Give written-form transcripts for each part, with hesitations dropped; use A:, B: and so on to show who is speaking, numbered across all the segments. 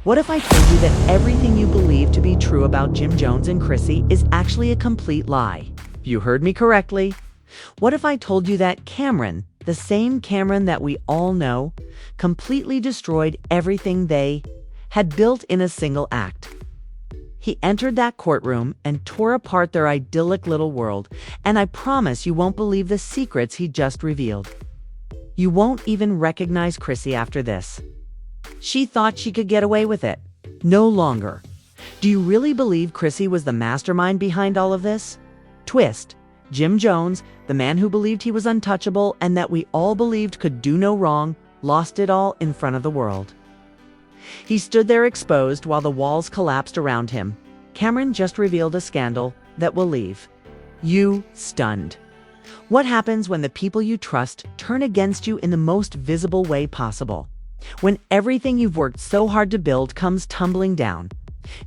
A: What if I told you that everything you believe to be true about Jim Jones and Chrissy is actually a complete lie? You heard me correctly. What if I told you that Cameron, the same Cameron that we all know, completely destroyed everything they had built in a single act? He entered that courtroom and tore apart their idyllic little world, and I promise you won't believe the secrets he just revealed. You won't even recognize Chrissy after this. She thought she could get away with it. No longer. Do you really believe Chrissy was the mastermind behind all of this? Twist. Jim Jones, the man who believed he was untouchable and that we all believed could do no wrong, lost it all in front of the world. He stood there exposed while the walls collapsed around him. Cameron just revealed a scandal that will leave you stunned. What happens when the people you trust turn against you in the most visible way possible? When everything you've worked so hard to build comes tumbling down?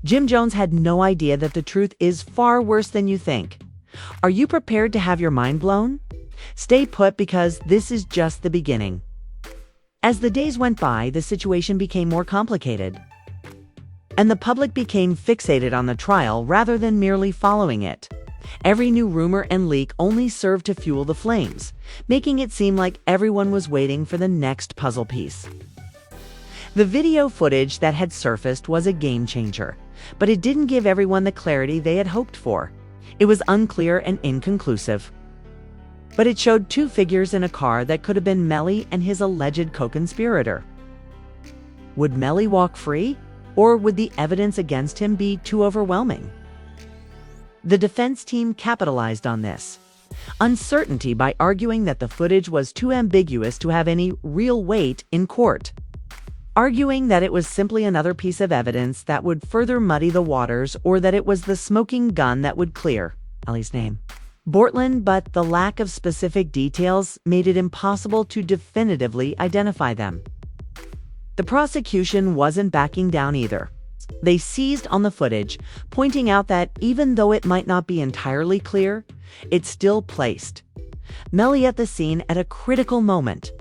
A: Jim Jones had no idea that the truth is far worse than you think. Are you prepared to have your mind blown? Stay put, because this is just the beginning. As the days went by, the situation became more complicated, and the public became fixated on the trial rather than merely following it. Every new rumor and leak only served to fuel the flames, making it seem like everyone was waiting for the next puzzle piece. The video footage that had surfaced was a game changer, but it didn't give everyone the clarity they had hoped for. It was unclear and inconclusive. But it showed two figures in a car that could have been Melly and his alleged co-conspirator. Would Melly walk free, or would the evidence against him be too overwhelming? The defense team capitalized on this uncertainty by arguing that the footage was too ambiguous to have any real weight in court, arguing that it was simply another piece of evidence that would further muddy the waters, or that it was the smoking gun that would clear Melly's name. Bortland, but the lack of specific details made it impossible to definitively identify them. The prosecution wasn't backing down either. They seized on the footage, pointing out that even though it might not be entirely clear, it still placed Melly at the scene at a critical moment.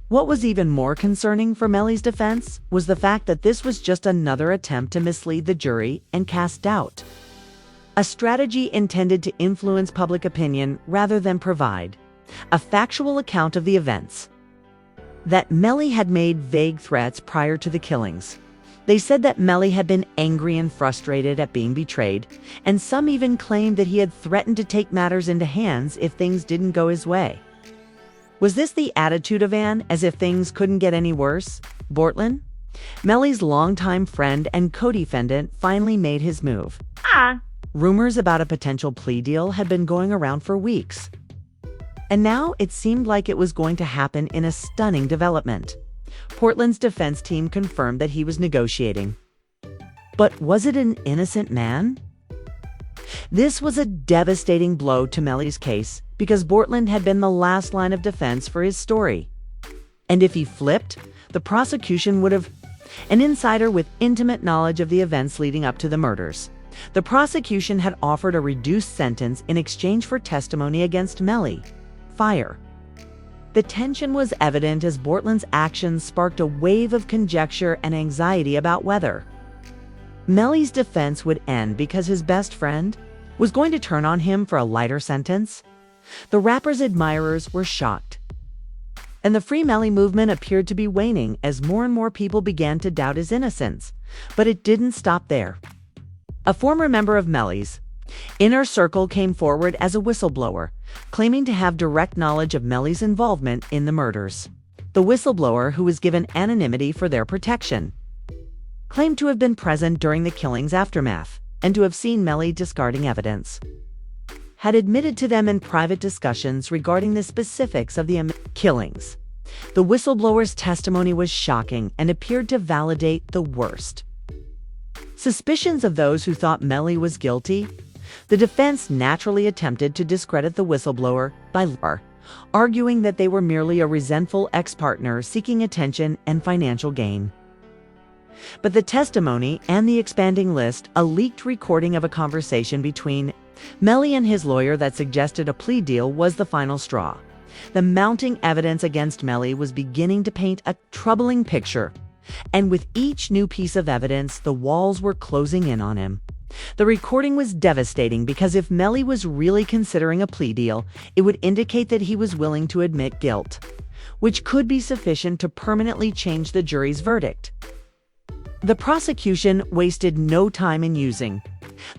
A: What was even more concerning for Melly's defense was the fact that this was just another attempt to mislead the jury and cast doubt. A strategy intended to influence public opinion rather than provide a factual account of the events. That Melly had made vague threats prior to the killings. They said that Melly had been angry and frustrated at being betrayed, and some even claimed that he had threatened to take matters into hands if things didn't go his way. Was this the attitude of Anne, as if things couldn't get any worse? Bortland, Melly's longtime friend and co-defendant, finally made his move. Rumors about a potential plea deal had been going around for weeks, and now it seemed like it was going to happen in a stunning development. Portland's defense team confirmed that he was negotiating. But was it an innocent man? This was a devastating blow to Melly's case, because Bortland had been the last line of defense for his story. And if he flipped, the prosecution would have an insider with intimate knowledge of the events leading up to the murders. The prosecution had offered a reduced sentence in exchange for testimony against Melly. Fire. The tension was evident as Bortland's actions sparked a wave of conjecture and anxiety about whether Melly's defense would end because his best friend was going to turn on him for a lighter sentence. The rapper's admirers were shocked, and the Free Melly movement appeared to be waning as more and more people began to doubt his innocence. But it didn't stop there. A former member of Melly's inner circle came forward as a whistleblower, claiming to have direct knowledge of Melly's involvement in the murders. The whistleblower, who was given anonymity for their protection, claimed to have been present during the killings' aftermath and to have seen Melly discarding evidence. Had admitted to them in private discussions regarding the specifics of the killings. The whistleblower's testimony was shocking and appeared to validate the worst suspicions of those who thought Melly was guilty. The defense naturally attempted to discredit the whistleblower by arguing that they were merely a resentful ex-partner seeking attention and financial gain. But the testimony and the expanding list, a leaked recording of a conversation between Melly and his lawyer that suggested a plea deal, was the final straw. The mounting evidence against Melly was beginning to paint a troubling picture. And with each new piece of evidence, the walls were closing in on him. The recording was devastating because if Melly was really considering a plea deal, it would indicate that he was willing to admit guilt, which could be sufficient to permanently change the jury's verdict. The prosecution wasted no time in using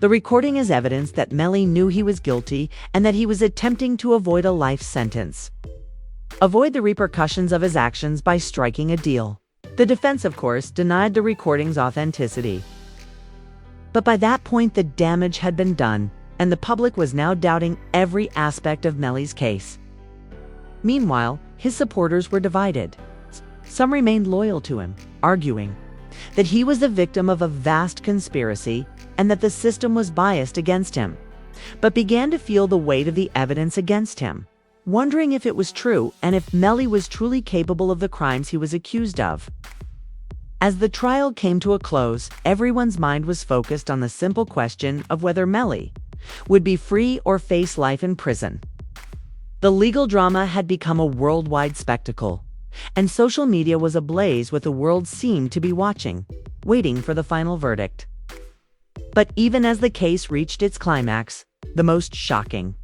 A: the recording as evidence that Melly knew he was guilty and that he was attempting to avoid a life sentence. Avoid the repercussions of his actions by striking a deal. The defense, of course, denied the recording's authenticity. But by that point, the damage had been done, and the public was now doubting every aspect of Melly's case. Meanwhile, his supporters were divided. Some remained loyal to him, arguing that he was the victim of a vast conspiracy and that the system was biased against him, but began to feel the weight of the evidence against him, wondering if it was true and if Melly was truly capable of the crimes he was accused of. As the trial came to a close, everyone's mind was focused on the simple question of whether Melly would be free or face life in prison. The legal drama had become a worldwide spectacle, and social media was ablaze with the world seemed to be watching, waiting for the final verdict. But even as the case reached its climax, the most shocking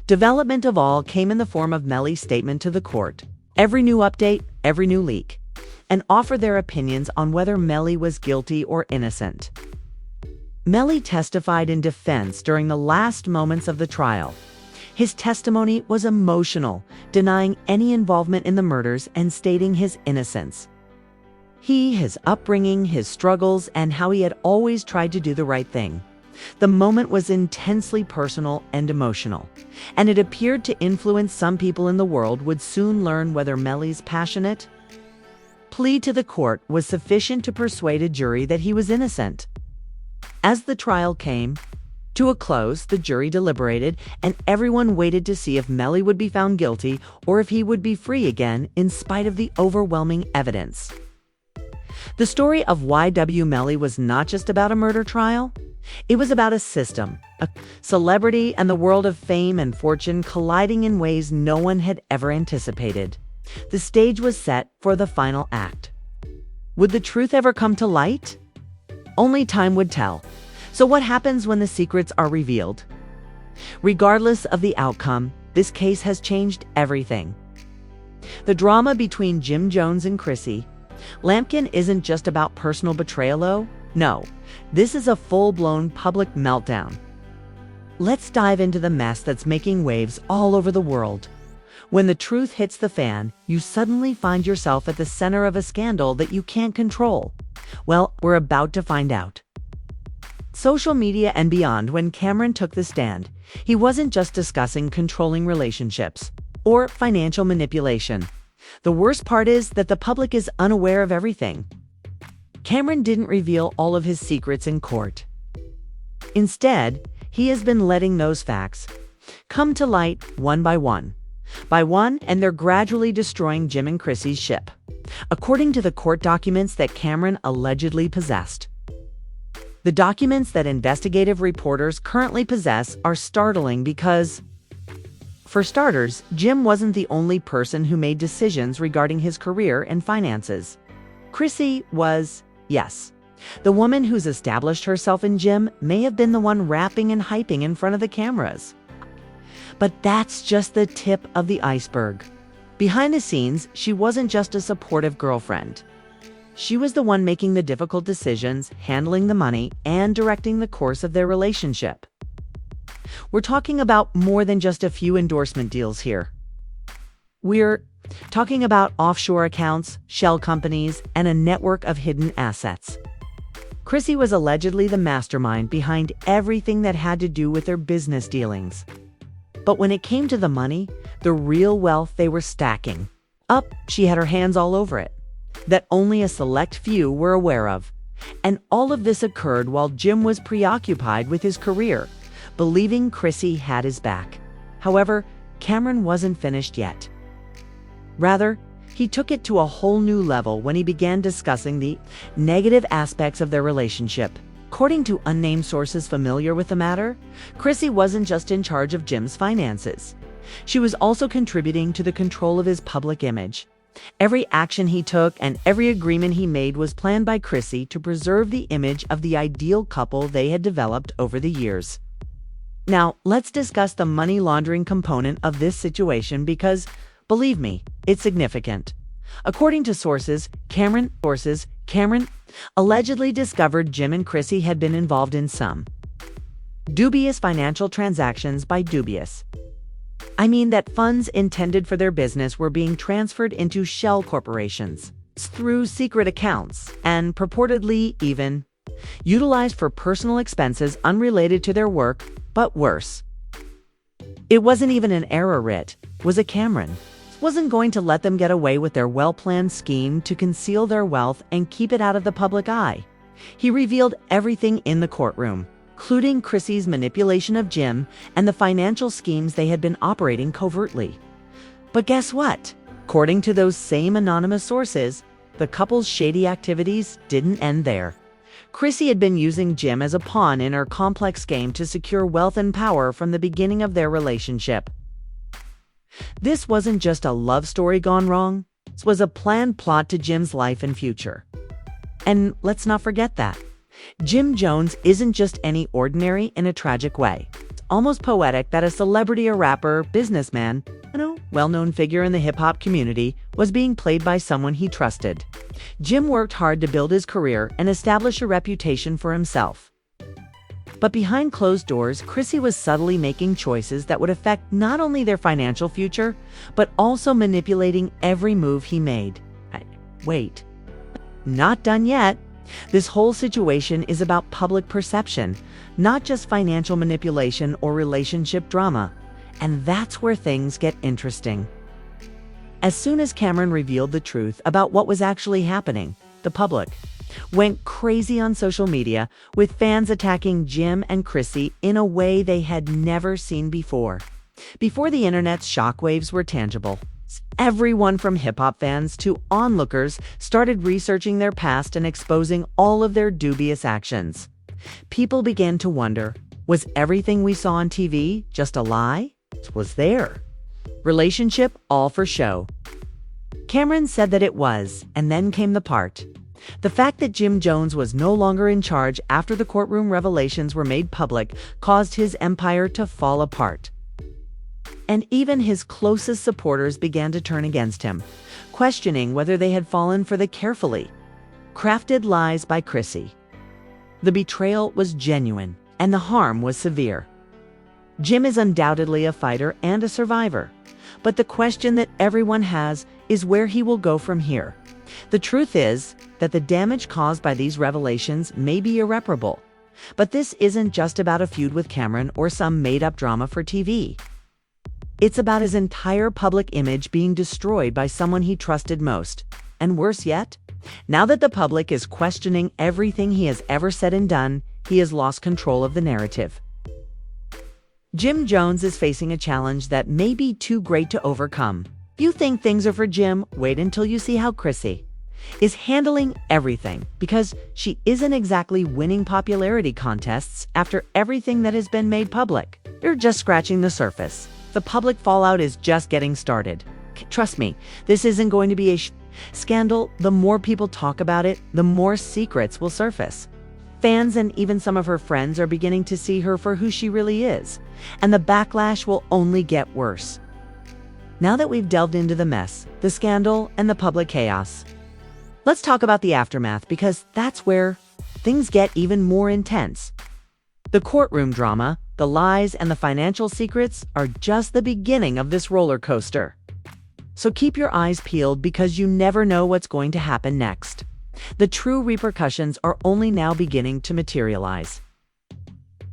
A: development of all came in the form of Melly's statement to the court. Every new update, every new leak, and offered their opinions on whether Melly was guilty or innocent. Melly testified in defense during the last moments of the trial. His testimony was emotional, denying any involvement in the murders and stating his innocence. His upbringing, his struggles, and how he had always tried to do the right thing. The moment was intensely personal and emotional, and it appeared to influence some people in the world would soon learn whether Melly's passionate plea to the court was sufficient to persuade a jury that he was innocent. As the trial came to a close, the jury deliberated, and everyone waited to see if Melly would be found guilty or if he would be free again in spite of the overwhelming evidence. The story of Y.W. Melly was not just about a murder trial. It was about a system, a celebrity, and the world of fame and fortune colliding in ways no one had ever anticipated. The stage was set for the final act. Would the truth ever come to light? Only time would tell. So what happens when the secrets are revealed? Regardless of the outcome, this case has changed everything. The drama between Jim Jones and Chrissy Lampkin isn't just about personal betrayal, though. No, this is a full-blown public meltdown. Let's dive into the mess that's making waves all over the world. When the truth hits the fan, you suddenly find yourself at the center of a scandal that you can't control. Well, we're about to find out. Social media and beyond. When Cameron took the stand, he wasn't just discussing controlling relationships or financial manipulation. The worst part is that the public is unaware of everything. Cameron didn't reveal all of his secrets in court. Instead, he has been letting those facts come to light one by one, and they're gradually destroying Jim and Chrissy's ship, according to the court documents that Cameron allegedly possessed. The documents that investigative reporters currently possess are startling because, for starters, Jim wasn't the only person who made decisions regarding his career and finances. Chrissy was, yes, the woman who's established herself in Jim may have been the one rapping and hyping in front of the cameras. But that's just the tip of the iceberg. Behind the scenes, she wasn't just a supportive girlfriend. She was the one making the difficult decisions, handling the money, and directing the course of their relationship. We're talking about more than just a few endorsement deals here. We're talking about offshore accounts, shell companies, and a network of hidden assets. Chrissy was allegedly the mastermind behind everything that had to do with their business dealings. But when it came to the money, the real wealth they were stacking up, she had her hands all over it, that only a select few were aware of. And all of this occurred while Jim was preoccupied with his career, believing Chrissy had his back. However, Cameron wasn't finished yet. Rather, he took it to a whole new level when he began discussing the negative aspects of their relationship. According to unnamed sources familiar with the matter, Chrissy wasn't just in charge of Jim's finances. She was also contributing to the control of his public image. Every action he took and every agreement he made was planned by Chrissy to preserve the image of the ideal couple they had developed over the years. Now, let's discuss the money laundering component of this situation because, believe me, it's significant. According to sources, Cameron allegedly discovered Jim and Chrissy had been involved in some dubious financial transactions. By dubious, I mean that funds intended for their business were being transferred into shell corporations through secret accounts and purportedly even utilized for personal expenses unrelated to their work, but worse. It wasn't even an error writ, was it? Cameron wasn't going to let them get away with their well-planned scheme to conceal their wealth and keep it out of the public eye. He revealed everything in the courtroom, including Chrissy's manipulation of Jim and the financial schemes they had been operating covertly. But guess what? According to those same anonymous sources, the couple's shady activities didn't end there. Chrissy had been using Jim as a pawn in her complex game to secure wealth and power from the beginning of their relationship. This wasn't just a love story gone wrong. This was a planned plot to Jim's life and future. And let's not forget that Jim Jones isn't just any ordinary in a tragic way. It's almost poetic that a celebrity, a rapper, businessman, well-known figure in the hip-hop community was being played by someone he trusted. Jim worked hard to build his career and establish a reputation for himself. But behind closed doors, Chrissy was subtly making choices that would affect not only their financial future, but also manipulating every move he made. Wait, not done yet. This whole situation is about public perception, not just financial manipulation or relationship drama. And that's where things get interesting. As soon as Cameron revealed the truth about what was actually happening, the public went crazy on social media, with fans attacking Jim and Chrissy in a way they had never seen before. Before the internet's shockwaves were tangible, everyone from hip-hop fans to onlookers started researching their past and exposing all of their dubious actions. People began to wonder, was everything we saw on TV just a lie? Was their relationship all for show? Cameron said that it was, and then came the part. The fact that Jim Jones was no longer in charge after the courtroom revelations were made public caused his empire to fall apart. And even his closest supporters began to turn against him, questioning whether they had fallen for the carefully crafted lies by Chrissy. The betrayal was genuine, and the harm was severe. Jim is undoubtedly a fighter and a survivor, but the question that everyone has is where he will go from here. The truth is that the damage caused by these revelations may be irreparable, but this isn't just about a feud with Cameron or some made-up drama for TV. It's about his entire public image being destroyed by someone he trusted most. And worse yet, now that the public is questioning everything he has ever said and done, he has lost control of the narrative. Jim Jones is facing a challenge that may be too great to overcome. If you think things are for Jim, wait until you see how Chrissy is handling everything, because she isn't exactly winning popularity contests after everything that has been made public. You're just scratching the surface. The public fallout is just getting started. Trust me, this isn't going to be a scandal. The more people talk about it, the more secrets will surface. Fans and even some of her friends are beginning to see her for who she really is, and the backlash will only get worse. Now that we've delved into the mess, the scandal, and the public chaos, let's talk about the aftermath, because that's where things get even more intense. The courtroom drama, the lies, and the financial secrets are just the beginning of this roller coaster. So keep your eyes peeled, because you never know what's going to happen next. The true repercussions are only now beginning to materialize.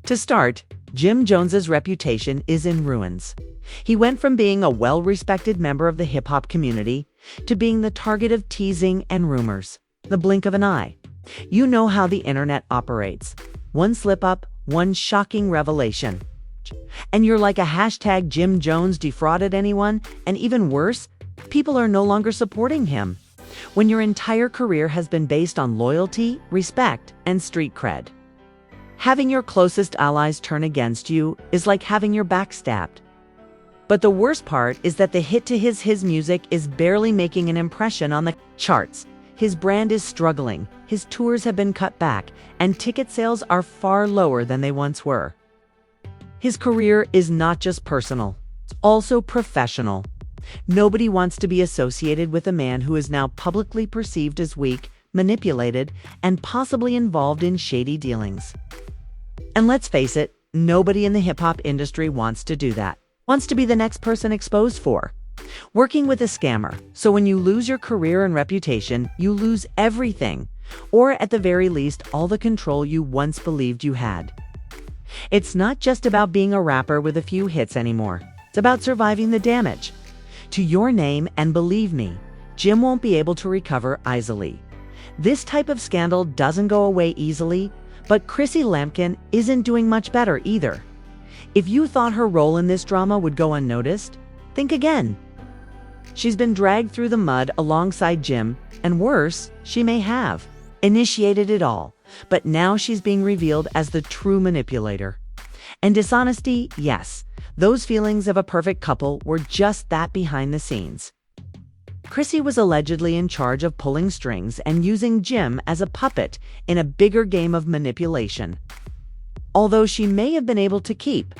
A: To start, Jim Jones's reputation is in ruins. He went from being a well-respected member of the hip-hop community to being the target of teasing and rumors. The blink of an eye. You know how the internet operates. One slip-up, one shocking revelation, and you're like a hashtag Jim Jones defrauded anyone, and even worse, people are no longer supporting him. When your entire career has been based on loyalty, respect, and street cred, having your closest allies turn against you is like having your back stabbed. But the worst part is that the hit to his music is barely making an impression on the charts. His brand is struggling, his tours have been cut back, and ticket sales are far lower than they once were. His career is not just personal, it's also professional. Nobody wants to be associated with a man who is now publicly perceived as weak, manipulated, and possibly involved in shady dealings. And let's face it, nobody in the hip-hop industry wants to do that. Wants to be the next person exposed for working with a scammer. So when you lose your career and reputation, you lose everything, or at the very least, all the control you once believed you had. It's not just about being a rapper with a few hits anymore. It's about surviving the damage to your name, and believe me, Jim won't be able to recover easily. This type of scandal doesn't go away easily, but Chrissy Lampkin isn't doing much better either. If you thought her role in this drama would go unnoticed, think again. She's been dragged through the mud alongside Jim, and worse, she may have initiated it all, but now she's being revealed as the true manipulator. And dishonesty, yes, those feelings of a perfect couple were just that behind the scenes. Chrissy was allegedly in charge of pulling strings and using Jim as a puppet in a bigger game of manipulation. Although she may have been able to keep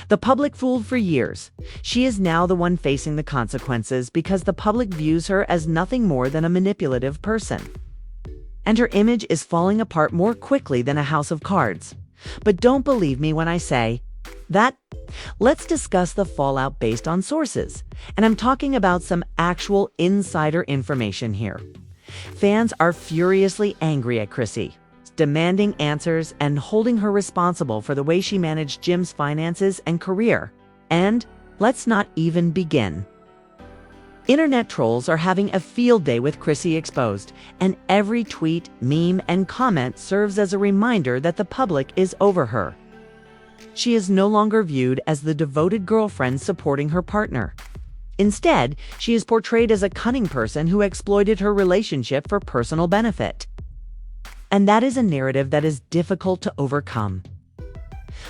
A: the public fooled for years, she is now the one facing the consequences because the public views her as nothing more than a manipulative person. And her image is falling apart more quickly than a house of cards. But don't believe me when I say that. Let's discuss the fallout based on sources, and I'm talking about some actual insider information here. Fans are furiously angry at Chrissy, demanding answers and holding her responsible for the way she managed Jim's finances and career. And let's not even begin. Internet trolls are having a field day with Chrissy exposed, and every tweet, meme, and comment serves as a reminder that the public is over her. She is no longer viewed as the devoted girlfriend supporting her partner. Instead, she is portrayed as a cunning person who exploited her relationship for personal benefit. And that is a narrative that is difficult to overcome.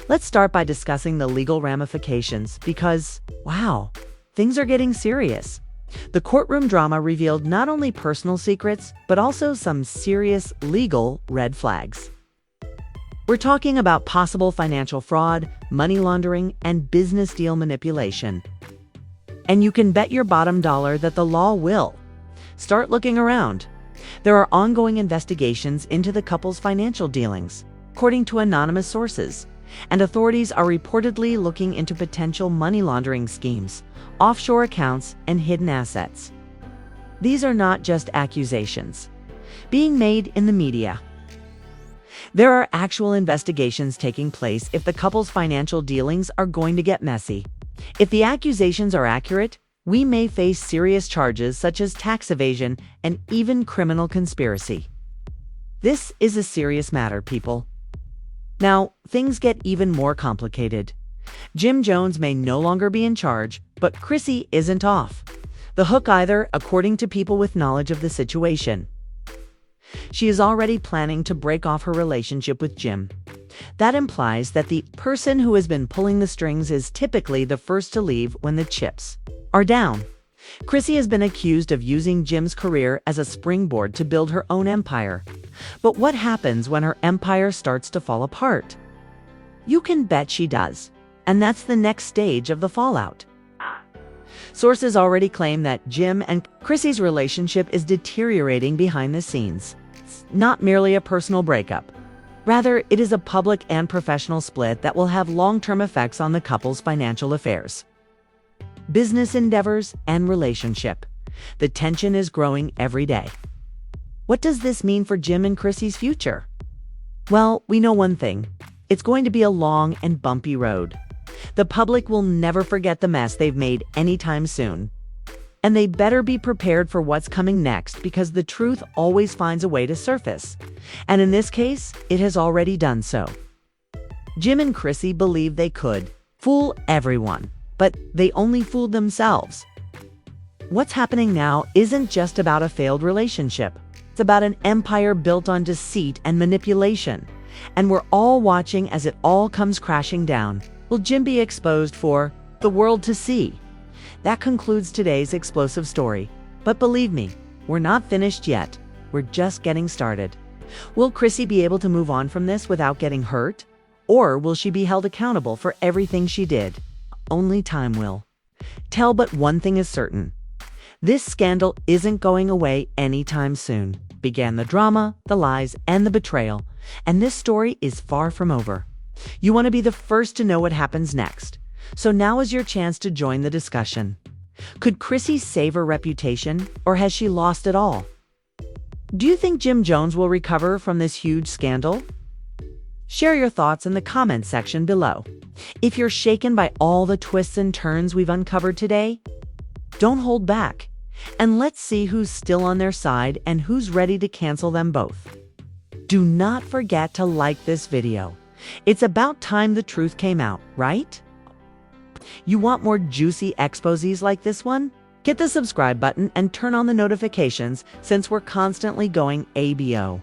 A: Let's start by discussing the legal ramifications because, wow, things are getting serious. The courtroom drama revealed not only personal secrets, but also some serious legal red flags. We're talking about possible financial fraud, money laundering, and business deal manipulation. And you can bet your bottom dollar that the law will start looking around. There are ongoing investigations into the couple's financial dealings, according to anonymous sources, and authorities are reportedly looking into potential money laundering schemes, offshore accounts, and hidden assets. These are not just accusations being made in the media. There are actual investigations taking place if the couple's financial dealings are going to get messy. If the accusations are accurate, we may face serious charges such as tax evasion and even criminal conspiracy. This is a serious matter, people. Now, things get even more complicated. Jim Jones may no longer be in charge, but Chrissy isn't off the hook either, according to people with knowledge of the situation. She is already planning to break off her relationship with Jim. That implies that the person who has been pulling the strings is typically the first to leave when the chips are down. Chrissy has been accused of using Jim's career as a springboard to build her own empire. But what happens when her empire starts to fall apart? You can bet she does. And that's the next stage of the fallout. Sources already claim that Jim and Chrissy's relationship is deteriorating behind the scenes. It's not merely a personal breakup. Rather, it is a public and professional split that will have long-term effects on the couple's financial affairs, business endeavors, and relationship. The tension is growing every day. What does this mean for Jim and Chrissy's future? Well, we know one thing. It's going to be a long and bumpy road. The public will never forget the mess they've made anytime soon. And they better be prepared for what's coming next because the truth always finds a way to surface. And in this case, it has already done so. Jim and Chrissy believed they could fool everyone, but they only fooled themselves. What's happening now isn't just about a failed relationship. It's about an empire built on deceit and manipulation. And we're all watching as it all comes crashing down. Will Jim be exposed for the world to see? That concludes today's explosive story. But believe me, we're not finished yet. We're just getting started. Will Chrissy be able to move on from this without getting hurt? Or will she be held accountable for everything she did? Only time will tell, but one thing is certain. This scandal isn't going away anytime soon. Began the drama, the lies, and the betrayal, and this story is far from over. You want to be the first to know what happens next. So now is your chance to join the discussion. Could Chrissy save her reputation, or has she lost it all? Do you think Jim Jones will recover from this huge scandal? Share your thoughts in the comments section below. If you're shaken by all the twists and turns we've uncovered today, don't hold back, and let's see who's still on their side and who's ready to cancel them both. Do not forget to like this video. It's about time the truth came out, right? You want more juicy exposés like this one? Hit the subscribe button and turn on the notifications since we're constantly going ABO.